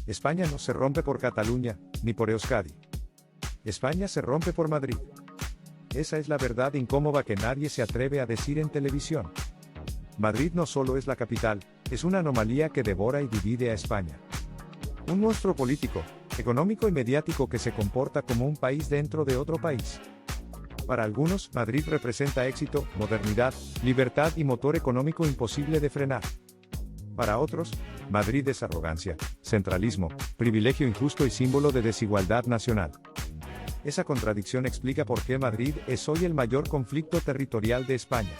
España no se rompe por Cataluña, ni por Euskadi. España se rompe por Madrid. Esa es la verdad incómoda que nadie se atreve a decir en televisión. Madrid no solo es la capital, es una anomalía que devora y divide a España. Un monstruo político, económico y mediático que se comporta como un país dentro de otro país. Para algunos, Madrid representa éxito, modernidad, libertad y motor económico imposible de frenar. Para otros, Madrid es arrogancia, centralismo, privilegio injusto y símbolo de desigualdad nacional. Esa contradicción explica por qué Madrid es hoy el mayor conflicto territorial de España.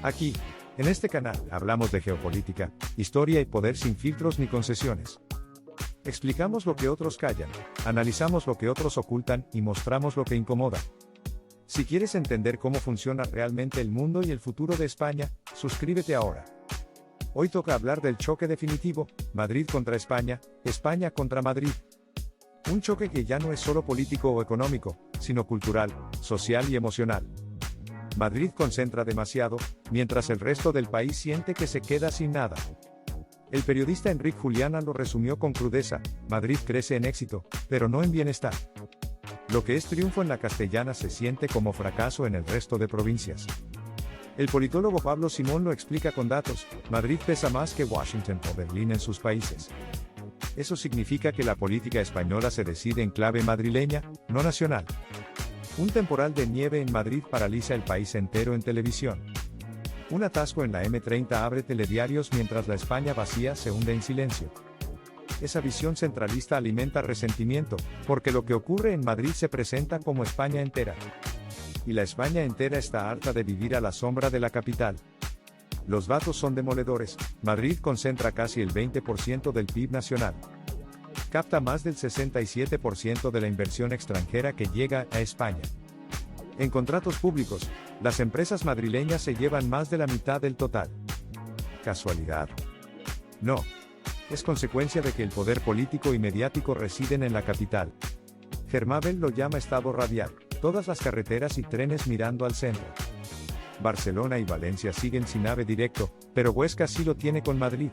Aquí, en este canal, hablamos de geopolítica, historia y poder sin filtros ni concesiones. Explicamos lo que otros callan, analizamos lo que otros ocultan y mostramos lo que incomoda. Si quieres entender cómo funciona realmente el mundo y el futuro de España, suscríbete ahora. Hoy toca hablar del choque definitivo, Madrid contra España, España contra Madrid. Un choque que ya no es solo político o económico, sino cultural, social y emocional. Madrid concentra demasiado, mientras el resto del país siente que se queda sin nada. El periodista Enric Juliana lo resumió con crudeza: Madrid crece en éxito, pero no en bienestar. Lo que es triunfo en la Castellana se siente como fracaso en el resto de provincias. El politólogo Pablo Simón lo explica con datos: Madrid pesa más que Washington o Berlín en sus países. Eso significa que la política española se decide en clave madrileña, no nacional. Un temporal de nieve en Madrid paraliza el país entero en televisión. Un atasco en la M30 abre telediarios mientras la España vacía se hunde en silencio. Esa visión centralista alimenta resentimiento, porque lo que ocurre en Madrid se presenta como España entera. Y la España entera está harta de vivir a la sombra de la capital. Los datos son demoledores: Madrid concentra casi el 20% del PIB nacional. Capta más del 67% de la inversión extranjera que llega a España. En contratos públicos, las empresas madrileñas se llevan más de la mitad del total. ¿Casualidad? No. Es consecuencia de que el poder político y mediático residen en la capital. Germabel lo llama estado radial: todas las carreteras y trenes mirando al centro. Barcelona y Valencia siguen sin AVE directo, pero Huesca sí lo tiene con Madrid.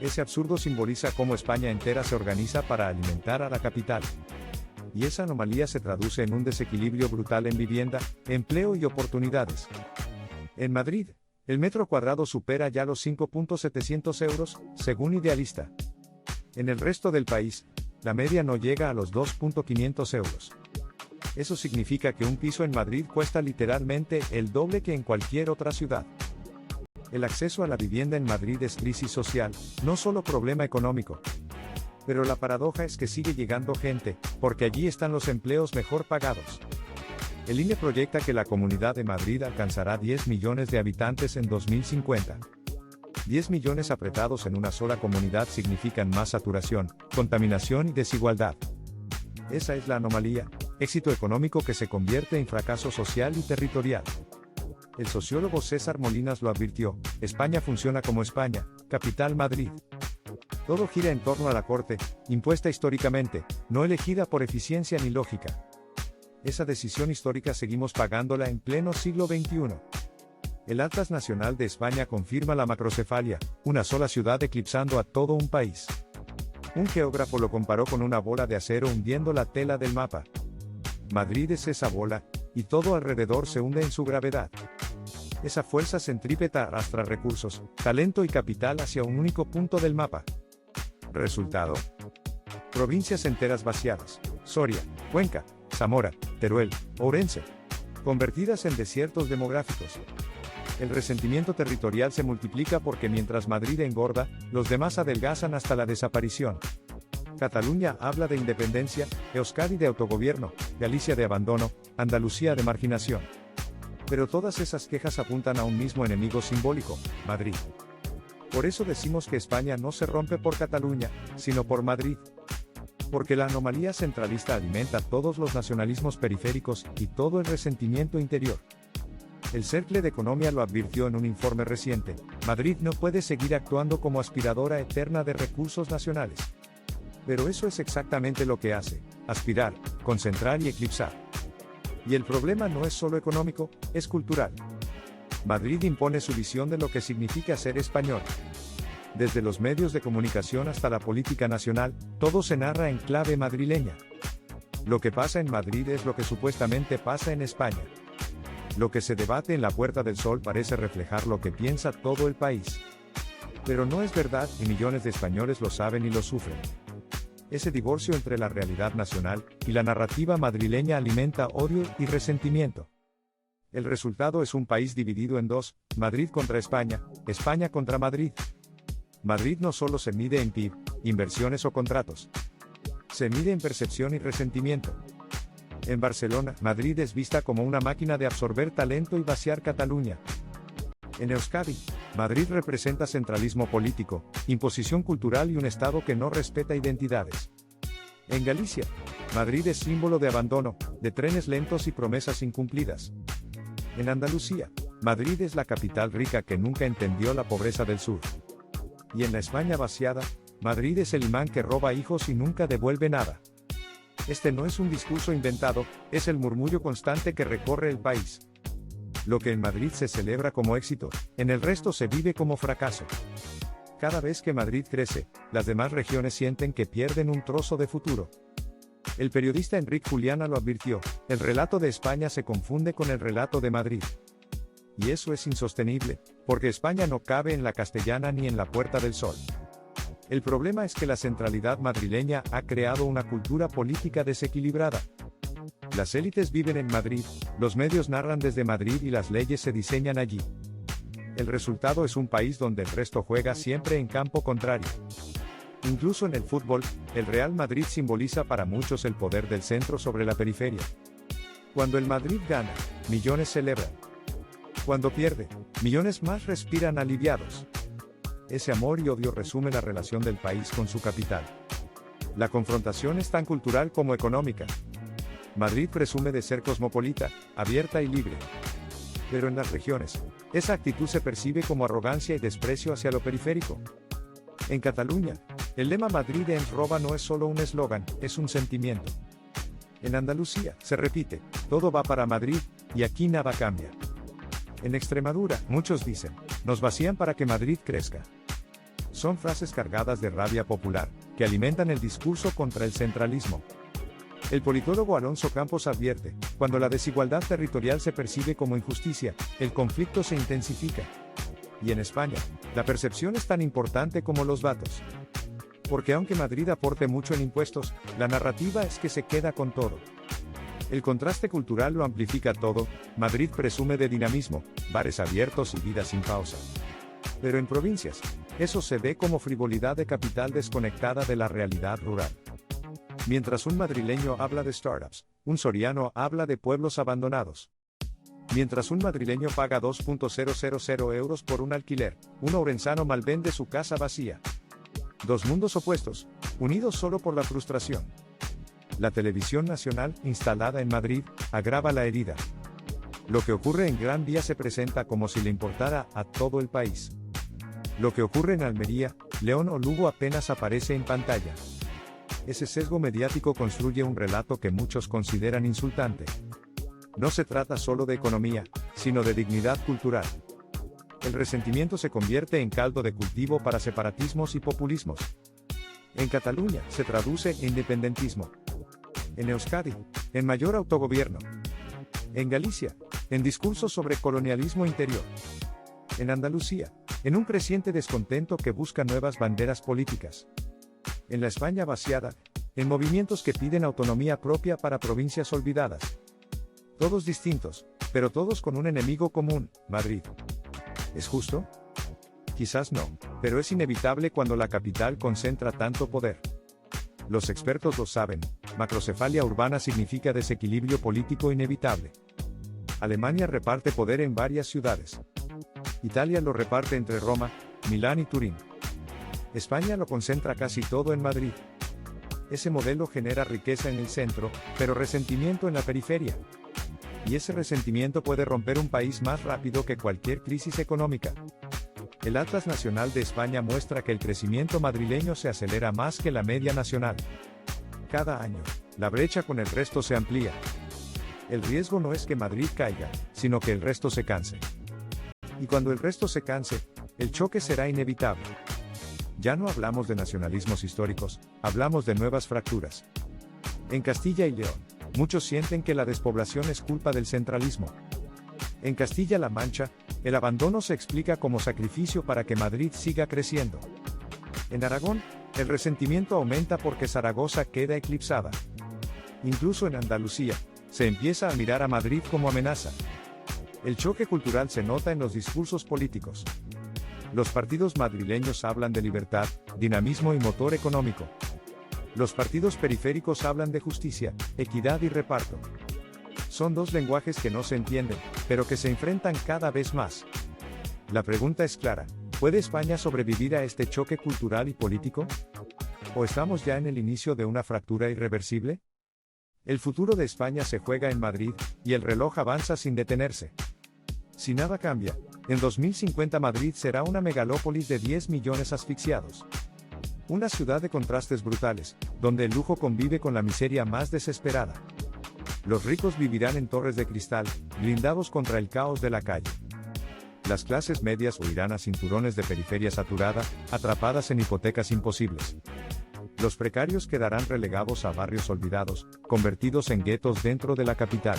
Ese absurdo simboliza cómo España entera se organiza para alimentar a la capital. Y esa anomalía se traduce en un desequilibrio brutal en vivienda, empleo y oportunidades. En Madrid, el metro cuadrado supera ya los 5.700 euros, según Idealista. En el resto del país, la media no llega a los 2.500 euros. Eso significa que un piso en Madrid cuesta literalmente el doble que en cualquier otra ciudad. El acceso a la vivienda en Madrid es crisis social, no solo problema económico. Pero la paradoja es que sigue llegando gente, porque allí están los empleos mejor pagados. El INE proyecta que la Comunidad de Madrid alcanzará 10 millones de habitantes en 2050. 10 millones apretados en una sola comunidad significan más saturación, contaminación y desigualdad. Esa es la anomalía: éxito económico que se convierte en fracaso social y territorial. El sociólogo César Molinas lo advirtió: España funciona como España, capital Madrid. Todo gira en torno a la corte, impuesta históricamente, no elegida por eficiencia ni lógica. Esa decisión histórica seguimos pagándola en pleno siglo XXI. El Atlas Nacional de España confirma la macrocefalia: una sola ciudad eclipsando a todo un país. Un geógrafo lo comparó con una bola de acero hundiendo la tela del mapa. Madrid es esa bola, y todo alrededor se hunde en su gravedad. Esa fuerza centrípeta arrastra recursos, talento y capital hacia un único punto del mapa. Resultado: provincias enteras vaciadas: Soria, Cuenca, Zamora, Teruel, Ourense, convertidas en desiertos demográficos. El resentimiento territorial se multiplica porque mientras Madrid engorda, los demás adelgazan hasta la desaparición. Cataluña habla de independencia, Euskadi de autogobierno, Galicia de abandono, Andalucía de marginación. Pero todas esas quejas apuntan a un mismo enemigo simbólico: Madrid. Por eso decimos que España no se rompe por Cataluña, sino por Madrid. Porque la anomalía centralista alimenta todos los nacionalismos periféricos y todo el resentimiento interior. El Cercle de Economía lo advirtió en un informe reciente: Madrid no puede seguir actuando como aspiradora eterna de recursos nacionales. Pero eso es exactamente lo que hace: aspirar, concentrar y eclipsar. Y el problema no es solo económico, es cultural. Madrid impone su visión de lo que significa ser español. Desde los medios de comunicación hasta la política nacional, todo se narra en clave madrileña. Lo que pasa en Madrid es lo que supuestamente pasa en España. Lo que se debate en la Puerta del Sol parece reflejar lo que piensa todo el país. Pero no es verdad, y millones de españoles lo saben y lo sufren. Ese divorcio entre la realidad nacional y la narrativa madrileña alimenta odio y resentimiento. El resultado es un país dividido en dos, Madrid contra España, España contra Madrid. Madrid no solo se mide en PIB, inversiones o contratos. Se mide en percepción y resentimiento. En Barcelona, Madrid es vista como una máquina de absorber talento y vaciar Cataluña. En Euskadi, Madrid representa centralismo político, imposición cultural y un Estado que no respeta identidades. En Galicia, Madrid es símbolo de abandono, de trenes lentos y promesas incumplidas. En Andalucía, Madrid es la capital rica que nunca entendió la pobreza del sur. Y en la España vaciada, Madrid es el imán que roba hijos y nunca devuelve nada. Este no es un discurso inventado, es el murmullo constante que recorre el país. Lo que en Madrid se celebra como éxito, en el resto se vive como fracaso. Cada vez que Madrid crece, las demás regiones sienten que pierden un trozo de futuro. El periodista Enric Juliana lo advirtió, el relato de España se confunde con el relato de Madrid. Y eso es insostenible, porque España no cabe en la Castellana ni en la Puerta del Sol. El problema es que la centralidad madrileña ha creado una cultura política desequilibrada. Las élites viven en Madrid, los medios narran desde Madrid y las leyes se diseñan allí. El resultado es un país donde el resto juega siempre en campo contrario. Incluso en el fútbol, el Real Madrid simboliza para muchos el poder del centro sobre la periferia. Cuando el Madrid gana, millones celebran. Cuando pierde, millones más respiran aliviados. Ese amor y odio resume la relación del país con su capital. La confrontación es tan cultural como económica. Madrid presume de ser cosmopolita, abierta y libre. Pero en las regiones, esa actitud se percibe como arrogancia y desprecio hacia lo periférico. En Cataluña, el lema Madrid ens roba no es solo un eslogan, es un sentimiento. En Andalucía, se repite, todo va para Madrid, y aquí nada cambia. En Extremadura, muchos dicen, nos vacían para que Madrid crezca. Son frases cargadas de rabia popular, que alimentan el discurso contra el centralismo. El politólogo Alonso Campos advierte, cuando la desigualdad territorial se percibe como injusticia, el conflicto se intensifica. Y en España, la percepción es tan importante como los datos. Porque aunque Madrid aporte mucho en impuestos, la narrativa es que se queda con todo. El contraste cultural lo amplifica todo, Madrid presume de dinamismo, bares abiertos y vida sin pausa. Pero en provincias, eso se ve como frivolidad de capital desconectada de la realidad rural. Mientras un madrileño habla de startups, un soriano habla de pueblos abandonados. Mientras un madrileño paga 2.000 euros por un alquiler, un orensano malvende su casa vacía. Dos mundos opuestos, unidos solo por la frustración. La televisión nacional, instalada en Madrid, agrava la herida. Lo que ocurre en Gran Vía se presenta como si le importara a todo el país. Lo que ocurre en Almería, León o Lugo apenas aparece en pantalla. Ese sesgo mediático construye un relato que muchos consideran insultante. No se trata solo de economía, sino de dignidad cultural. El resentimiento se convierte en caldo de cultivo para separatismos y populismos. En Cataluña, se traduce en independentismo. En Euskadi, en mayor autogobierno. En Galicia, en discursos sobre colonialismo interior. En Andalucía, en un creciente descontento que busca nuevas banderas políticas. En la España vaciada, en movimientos que piden autonomía propia para provincias olvidadas. Todos distintos, pero todos con un enemigo común, Madrid. ¿Es justo? Quizás no, pero es inevitable cuando la capital concentra tanto poder. Los expertos lo saben, macrocefalia urbana significa desequilibrio político inevitable. Alemania reparte poder en varias ciudades. Italia lo reparte entre Roma, Milán y Turín. España lo concentra casi todo en Madrid. Ese modelo genera riqueza en el centro, pero resentimiento en la periferia. Y ese resentimiento puede romper un país más rápido que cualquier crisis económica. El Atlas Nacional de España muestra que el crecimiento madrileño se acelera más que la media nacional. Cada año, la brecha con el resto se amplía. El riesgo no es que Madrid caiga, sino que el resto se canse. Y cuando el resto se canse, el choque será inevitable. Ya no hablamos de nacionalismos históricos, hablamos de nuevas fracturas. En Castilla y León, muchos sienten que la despoblación es culpa del centralismo. En Castilla-La Mancha, el abandono se explica como sacrificio para que Madrid siga creciendo. En Aragón, el resentimiento aumenta porque Zaragoza queda eclipsada. Incluso en Andalucía, se empieza a mirar a Madrid como amenaza. El choque cultural se nota en los discursos políticos. Los partidos madrileños hablan de libertad, dinamismo y motor económico. Los partidos periféricos hablan de justicia, equidad y reparto. Son dos lenguajes que no se entienden, pero que se enfrentan cada vez más. La pregunta es clara: ¿puede España sobrevivir a este choque cultural y político? ¿O estamos ya en el inicio de una fractura irreversible? El futuro de España se juega en Madrid, y el reloj avanza sin detenerse. Si nada cambia, en 2050 Madrid será una megalópolis de 10 millones asfixiados. Una ciudad de contrastes brutales, donde el lujo convive con la miseria más desesperada. Los ricos vivirán en torres de cristal, blindados contra el caos de la calle. Las clases medias huirán a cinturones de periferia saturada, atrapadas en hipotecas imposibles. Los precarios quedarán relegados a barrios olvidados, convertidos en guetos dentro de la capital.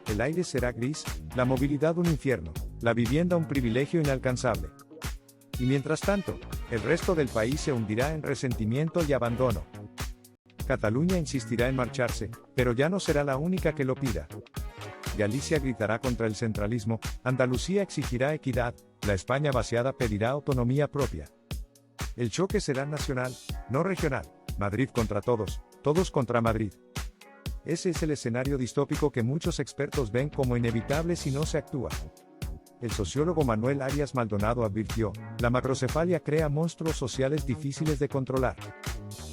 El aire será gris, la movilidad un infierno, la vivienda un privilegio inalcanzable. Y mientras tanto, el resto del país se hundirá en resentimiento y abandono. Cataluña insistirá en marcharse, pero ya no será la única que lo pida. Galicia gritará contra el centralismo, Andalucía exigirá equidad, la España vaciada pedirá autonomía propia. El choque será nacional, no regional, Madrid contra todos, todos contra Madrid. Ese es el escenario distópico que muchos expertos ven como inevitable si no se actúa. El sociólogo Manuel Arias Maldonado advirtió: la macrocefalia crea monstruos sociales difíciles de controlar.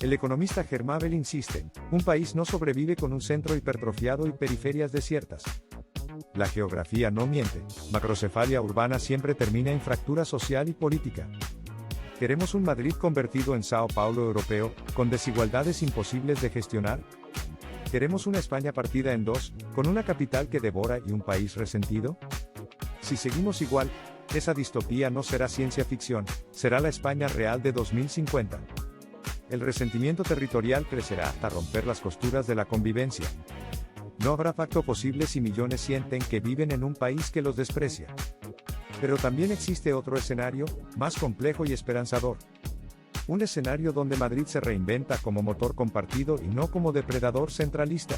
El economista Germán Bel insiste: un país no sobrevive con un centro hipertrofiado y periferias desiertas. La geografía no miente, macrocefalia urbana siempre termina en fractura social y política. ¿Queremos un Madrid convertido en Sao Paulo europeo, con desigualdades imposibles de gestionar? ¿Queremos una España partida en dos, con una capital que devora y un país resentido? Si seguimos igual, esa distopía no será ciencia ficción, será la España real de 2050. El resentimiento territorial crecerá hasta romper las costuras de la convivencia. No habrá pacto posible si millones sienten que viven en un país que los desprecia. Pero también existe otro escenario, más complejo y esperanzador. Un escenario donde Madrid se reinventa como motor compartido y no como depredador centralista.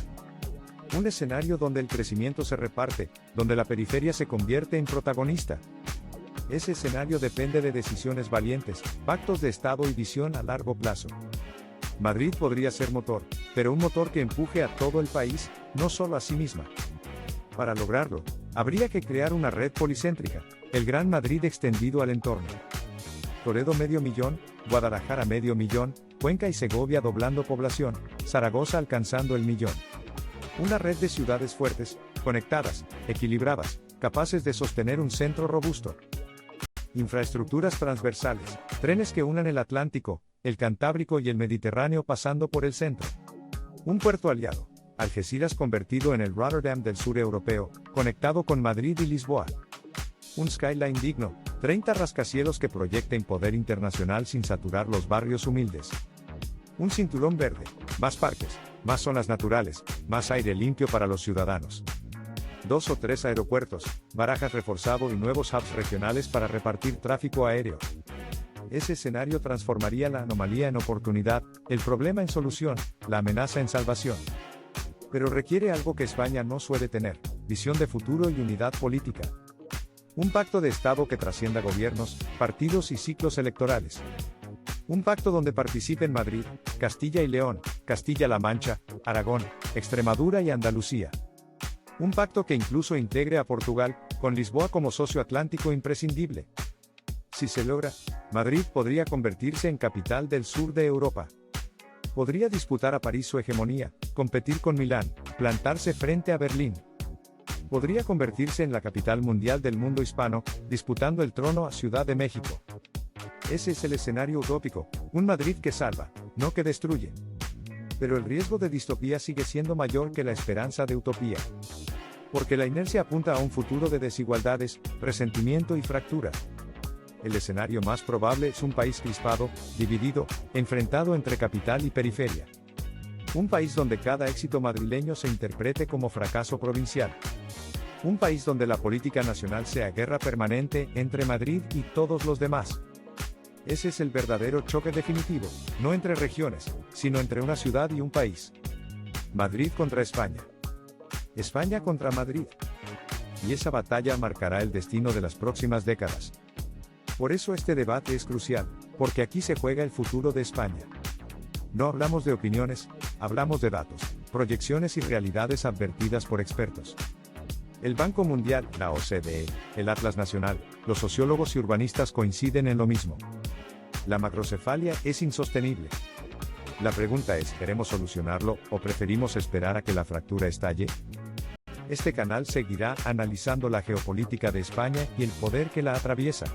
Un escenario donde el crecimiento se reparte, donde la periferia se convierte en protagonista. Ese escenario depende de decisiones valientes, pactos de Estado y visión a largo plazo. Madrid podría ser motor, pero un motor que empuje a todo el país, no solo a sí misma. Para lograrlo, habría que crear una red policéntrica, el Gran Madrid extendido al entorno. Toledo 500.000, Guadalajara 500.000, Cuenca y Segovia doblando población, Zaragoza alcanzando el 1.000.000. Una red de ciudades fuertes, conectadas, equilibradas, capaces de sostener un centro robusto. Infraestructuras transversales, trenes que unan el Atlántico, el Cantábrico y el Mediterráneo pasando por el centro. Un puerto aliado, Algeciras convertido en el Rotterdam del sur europeo, conectado con Madrid y Lisboa. Un skyline digno, 30 rascacielos que proyecten poder internacional sin saturar los barrios humildes. Un cinturón verde, más parques, más zonas naturales, más aire limpio para los ciudadanos. 2 o 3 aeropuertos, Barajas reforzado y nuevos hubs regionales para repartir tráfico aéreo. Ese escenario transformaría la anomalía en oportunidad, el problema en solución, la amenaza en salvación. Pero requiere algo que España no suele tener: visión de futuro y unidad política. Un pacto de Estado que trascienda gobiernos, partidos y ciclos electorales. Un pacto donde participen Madrid, Castilla y León, Castilla-La Mancha, Aragón, Extremadura y Andalucía. Un pacto que incluso integre a Portugal, con Lisboa como socio atlántico imprescindible. Si se logra, Madrid podría convertirse en capital del sur de Europa. Podría disputar a París su hegemonía, competir con Milán, plantarse frente a Berlín. Podría convertirse en la capital mundial del mundo hispano, disputando el trono a Ciudad de México. Ese es el escenario utópico, un Madrid que salva, no que destruye. Pero el riesgo de distopía sigue siendo mayor que la esperanza de utopía. Porque la inercia apunta a un futuro de desigualdades, resentimiento y fractura. El escenario más probable es un país crispado, dividido, enfrentado entre capital y periferia. Un país donde cada éxito madrileño se interprete como fracaso provincial. Un país donde la política nacional sea guerra permanente entre Madrid y todos los demás. Ese es el verdadero choque definitivo, no entre regiones, sino entre una ciudad y un país. Madrid contra España. España contra Madrid. Y esa batalla marcará el destino de las próximas décadas. Por eso este debate es crucial, porque aquí se juega el futuro de España. No hablamos de opiniones, hablamos de datos, proyecciones y realidades advertidas por expertos. El Banco Mundial, la OCDE, el Atlas Nacional, los sociólogos y urbanistas coinciden en lo mismo. La macrocefalia es insostenible. La pregunta es, ¿queremos solucionarlo o preferimos esperar a que la fractura estalle? Este canal seguirá analizando la geopolítica de España y el poder que la atraviesa.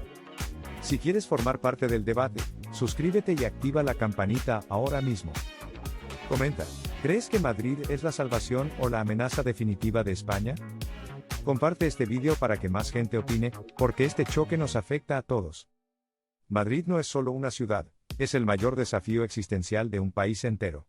Si quieres formar parte del debate, suscríbete y activa la campanita ahora mismo. Comenta, ¿crees que Madrid es la salvación o la amenaza definitiva de España? Comparte este vídeo para que más gente opine, porque este choque nos afecta a todos. Madrid no es solo una ciudad, es el mayor desafío existencial de un país entero.